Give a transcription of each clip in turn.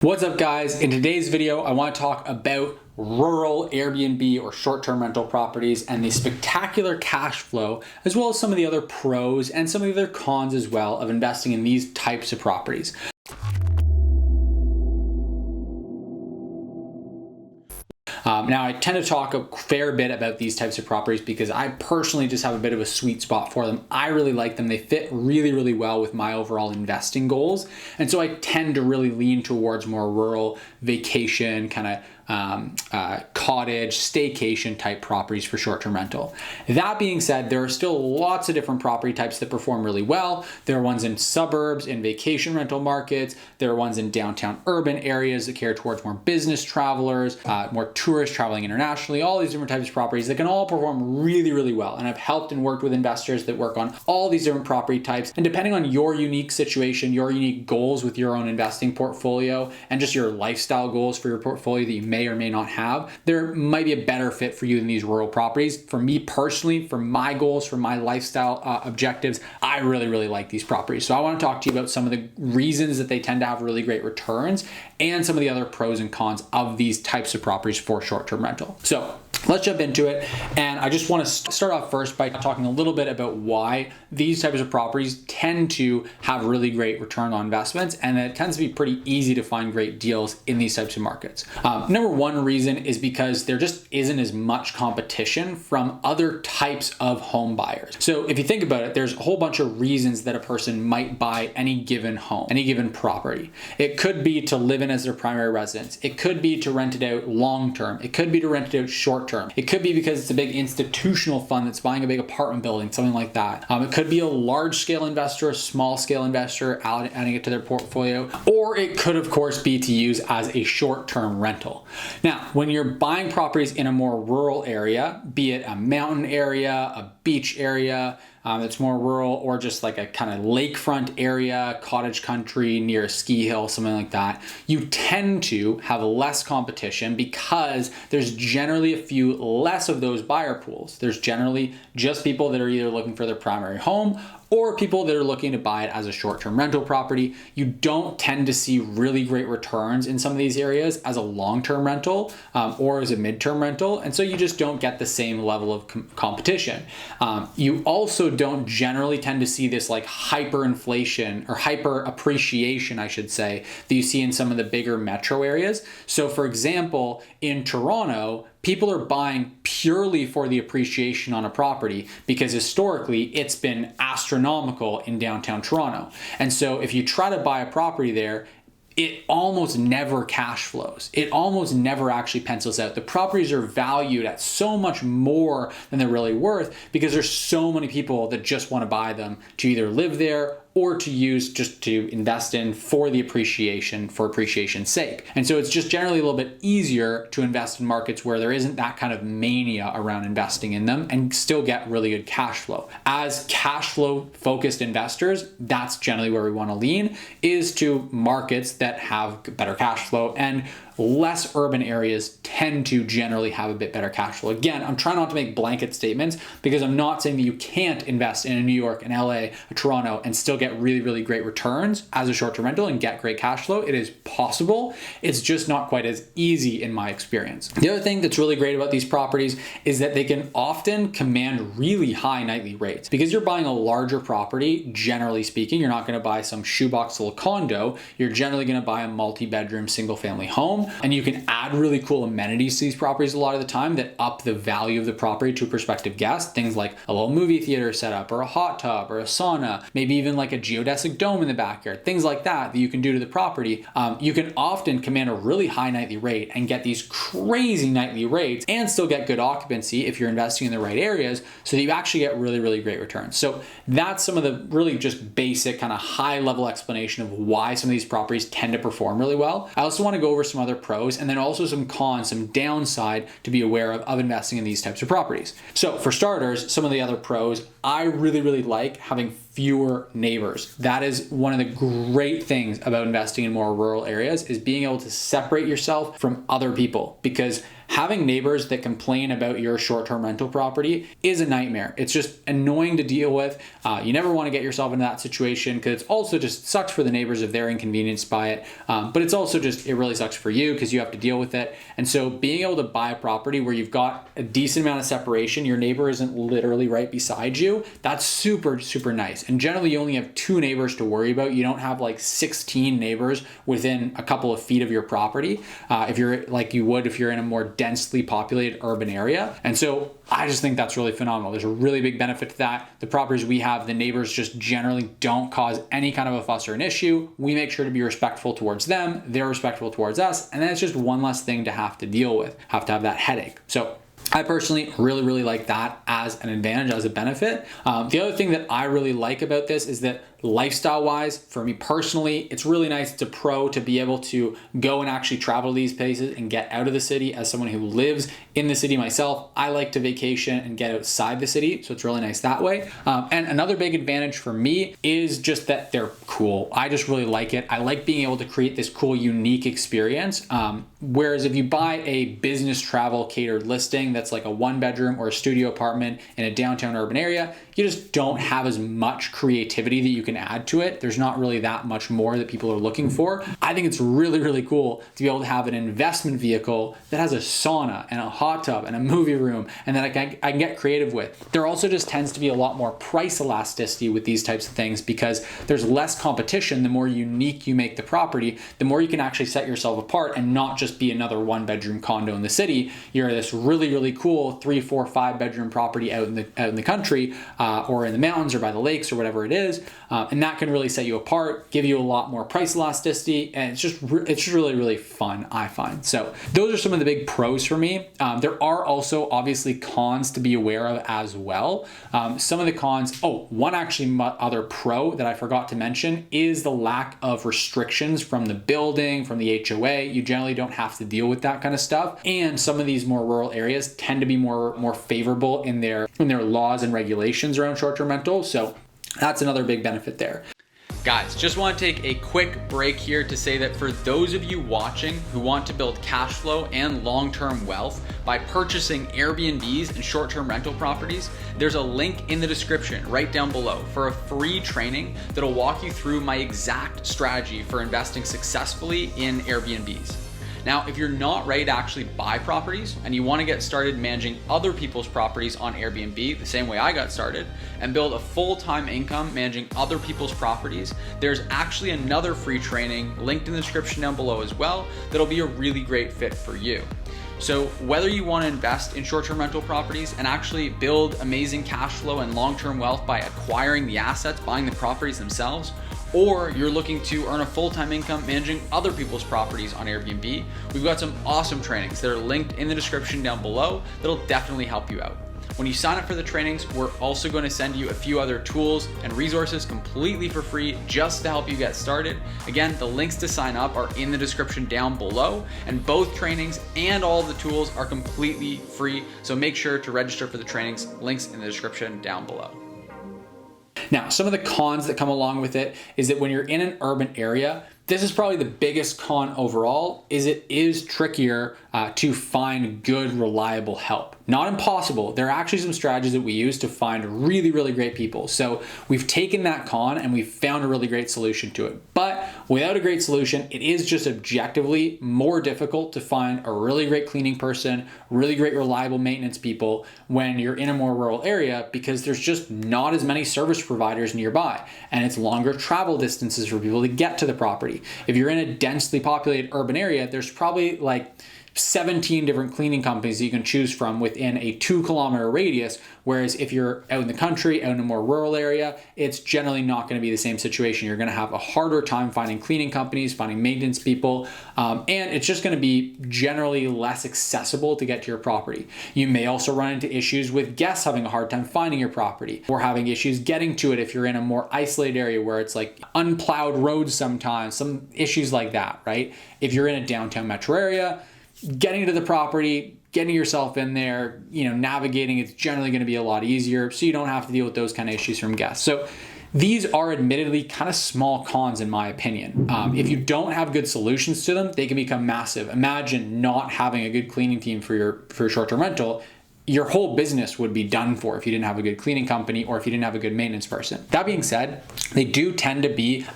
What's up, guys? In today's video, I want to talk about rural Airbnb or short-term rental properties and the spectacular cash flow, as well as some of the other pros and some of the other cons as well of investing in these types of properties. Now, I tend to talk a fair bit about these types of properties because I personally just have a bit of a sweet spot for them. I really like them. They fit really, really well with my overall investing goals. And so I tend to really lean towards more rural vacation, kind of cottage, staycation type properties for short-term rental. That being said, there are still lots of different property types that perform really well. There are ones in suburbs, in vacation rental markets. There are ones in downtown urban areas that cater towards more business travelers, more tourists traveling internationally, all these different types of properties that can all perform really, really well. And I've helped and worked with investors that work on all these different property types. And depending on your unique situation, your unique goals with your own investing portfolio, and just your lifestyle goals for your portfolio that you may or may not have, there might be a better fit for you than these rural properties. For me personally, for my goals, for my lifestyle objectives, I really, really like these properties. So I want to talk to you about some of the reasons that they tend to have really great returns and some of the other pros and cons of these types of properties for short-term rental. So let's jump into it. And I just want to start off first by talking a little bit about why these types of properties tend to have really great return on investments, and it tends to be pretty easy to find great deals in these types of markets. Number one reason is because there just isn't as much competition from other types of home buyers. So if you think about it, there's a whole bunch of reasons that a person might buy any given home, any given property. It could be to live in as their primary residence. It could be to rent it out long-term. It could be to rent it out short-term. It could be because it's a big institutional fund that's buying a big apartment building, something like that. It could be a large-scale investor, a small-scale investor adding it to their portfolio, or it could, of course, be to use as a short-term rental. Now, when you're buying properties in a more rural area, be it a mountain area, a beach area, that's more rural, or just like a kind of lakefront area, cottage country near a ski hill, something like that, you tend to have less competition because there's generally a few less of those buyer pools. There's generally just people that are either looking for their primary home or people that are looking to buy it as a short-term rental property. You don't tend to see really great returns in some of these areas as a long-term rental or as a mid-term rental. And so you just don't get the same level of competition. You also don't generally tend to see this like hyperinflation or hyper appreciation, I should say, that you see in some of the bigger metro areas. So for example, in Toronto, people are buying purely for the appreciation on a property because historically it's been astronomical in downtown Toronto. And so if you try to buy a property there, it almost never cash flows. It almost never actually pencils out. The properties are valued at so much more than they're really worth because there's so many people that just want to buy them to either live there or to use just to invest in for the appreciation, for appreciation's sake. And so it's just generally a little bit easier to invest in markets where there isn't that kind of mania around investing in them and still get really good cash flow. As cash flow focused investors, that's generally where we want to lean, is to markets that have better cash flow, and less urban areas tend to generally have a bit better cash flow. Again, I'm trying not to make blanket statements because I'm not saying that you can't invest in a New York, an LA, a Toronto, and still get really, really great returns as a short-term rental and get great cash flow. It is possible. It's just not quite as easy in my experience. The other thing that's really great about these properties is that they can often command really high nightly rates. Because you're buying a larger property, generally speaking, you're not going to buy some shoebox little condo. You're generally going to buy a multi-bedroom single-family home. And you can add really cool amenities to these properties a lot of the time that up the value of the property to a prospective guest. Things like a little movie theater setup, or a hot tub, or a sauna, maybe even like a geodesic dome in the backyard, things like that you can do to the property. You can often command a really high nightly rate and get these crazy nightly rates and still get good occupancy if you're investing in the right areas, so that you actually get really, really great returns. So that's some of the really just basic kind of high level explanation of why some of these properties tend to perform really well. I also want to go over some other pros and then also some cons, some downside to be aware of investing in these types of properties. So for starters, some of the other pros, I really, really like having fewer neighbors. That is one of the great things about investing in more rural areas, is being able to separate yourself from other people, because Having neighbors that complain about your short-term rental property is a nightmare. It's just annoying to deal with. You never want to get yourself into that situation because it also just sucks for the neighbors if they're inconvenienced by it. But it's also just, it really sucks for you because you have to deal with it. And so being able to buy a property where you've got a decent amount of separation, your neighbor isn't literally right beside you, that's super, super nice. And generally you only have 2 neighbors to worry about. You don't have like 16 neighbors within a couple of feet of your property, if you're like you would if you're in a more densely populated urban area. And so I just think that's really phenomenal. There's a really big benefit to that. The properties we have, the neighbors just generally don't cause any kind of a fuss or an issue. We make sure to be respectful towards them. They're respectful towards us. And then it's just one less thing to have to deal with, have to have that headache. So I personally really, really like that as an advantage, as a benefit. The other thing that I really like about this is that lifestyle wise, for me personally, it's really nice. It's a pro to be able to go and actually travel to these places and get out of the city. As someone who lives in the city myself, I like to vacation and get outside the city. So it's really nice that way. And another big advantage for me is just that they're cool. I just really like it. I like being able to create this cool, unique experience. Whereas if you buy a business travel catered listing that's like a 1-bedroom or a studio apartment in a downtown urban area, you just don't have as much creativity that you can add to it. There's not really that much more that people are looking for. I think it's really, really cool to be able to have an investment vehicle that has a sauna and a hot tub and a movie room and that I can get creative with. There also just tends to be a lot more price elasticity with these types of things because there's less competition. The more unique you make the property, the more you can actually set yourself apart and not just be another 1-bedroom condo in the city. You're this really, really cool 3, 4, 5-bedroom property out in the country, or in the mountains or by the lakes or whatever it is. And that can really set you apart, give you a lot more price elasticity. And it's just really, really fun, I find. So those are some of the big pros for me. There are also obviously cons to be aware of as well. Some of the cons, one actually other pro that I forgot to mention is the lack of restrictions from the building, from the HOA. You generally don't have to deal with that kind of stuff. And some of these more rural areas tend to be more favorable in their laws and regulations around short-term rentals. So that's another big benefit there. Guys, just want to take a quick break here to say that for those of you watching who want to build cash flow and long-term wealth by purchasing Airbnbs and short-term rental properties, there's a link in the description right down below for a free training that'll walk you through my exact strategy for investing successfully in Airbnbs. Now, if you're not ready to actually buy properties and you want to get started managing other people's properties on Airbnb the same way I got started and build a full-time income managing other people's properties, there's actually another free training linked in the description down below as well that'll be a really great fit for you. So whether you want to invest in short-term rental properties and actually build amazing cash flow and long-term wealth by acquiring the assets, buying the properties themselves, or you're looking to earn a full-time income managing other people's properties on Airbnb, we've got some awesome trainings that are linked in the description down below that'll definitely help you out. When you sign up for the trainings, we're also going to send you a few other tools and resources completely for free just to help you get started. Again, the links to sign up are in the description down below, and both trainings and all of the tools are completely free. So make sure to register for the trainings, links in the description down below. Now, some of the cons that come along with it is that when you're in an urban area, this is probably the biggest con overall, is it is trickier to find good, reliable help. Not impossible. There are actually some strategies that we use to find really, really great people. So we've taken that con and we've found a really great solution to it. But without a great solution, it is just objectively more difficult to find a really great cleaning person, really great, reliable maintenance people when you're in a more rural area because there's just not as many service providers nearby. And it's longer travel distances for people to get to the property. If you're in a densely populated urban area, there's probably like 17 different cleaning companies that you can choose from within a 2-kilometer radius. Whereas if you're out in the country, out in a more rural area, it's generally not going to be the same situation. You're going to have a harder time finding cleaning companies, finding maintenance people, and it's just going to be generally less accessible to get to your property. You may also run into issues with guests having a hard time finding your property or having issues getting to it if you're in a more isolated area where it's like unplowed roads sometimes, some issues like that, right? If you're in a downtown metro area, getting to the property, getting yourself in there, navigating, it's generally going to be a lot easier. So you don't have to deal with those kind of issues from guests. So These are admittedly kind of small cons in my opinion. If you don't have good solutions to them, they can become massive. Imagine not having a good cleaning team for your short-term rental. Your whole business would be done for if you didn't have a good cleaning company or if you didn't have a good maintenance person. That being said, they do tend to be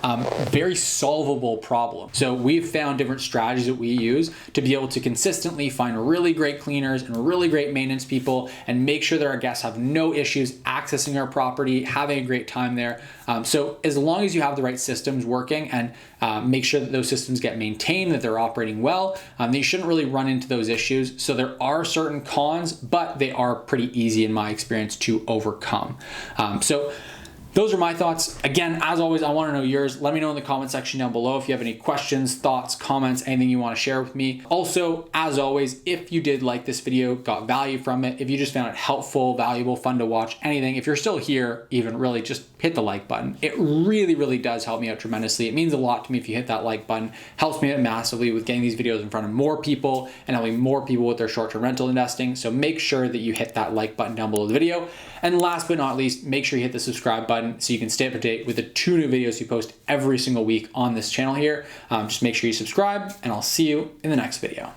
very solvable problems. So we've found different strategies that we use to be able to consistently find really great cleaners and really great maintenance people and make sure that our guests have no issues accessing our property, having a great time there. So as long as you have the right systems working and make sure that those systems get maintained, that they're operating well, then you shouldn't really run into those issues. So there are certain cons, but they are pretty easy in my experience to overcome. So those are my thoughts. Again, as always, I want to know yours. Let me know in the comment section down below if you have any questions, thoughts, comments, anything you want to share with me. Also, as always, if you did like this video, got value from it, if you just found it helpful, valuable, fun to watch, anything, if you're still here, even really just hit the like button. It really, really does help me out tremendously. It means a lot to me if you hit that like button. Helps me out massively with getting these videos in front of more people and helping more people with their short-term rental investing. So make sure that you hit that like button down below the video. And last but not least, make sure you hit the subscribe button so you can stay up to date with the 2 new videos we post every single week on this channel here. Just make sure you subscribe and I'll see you in the next video.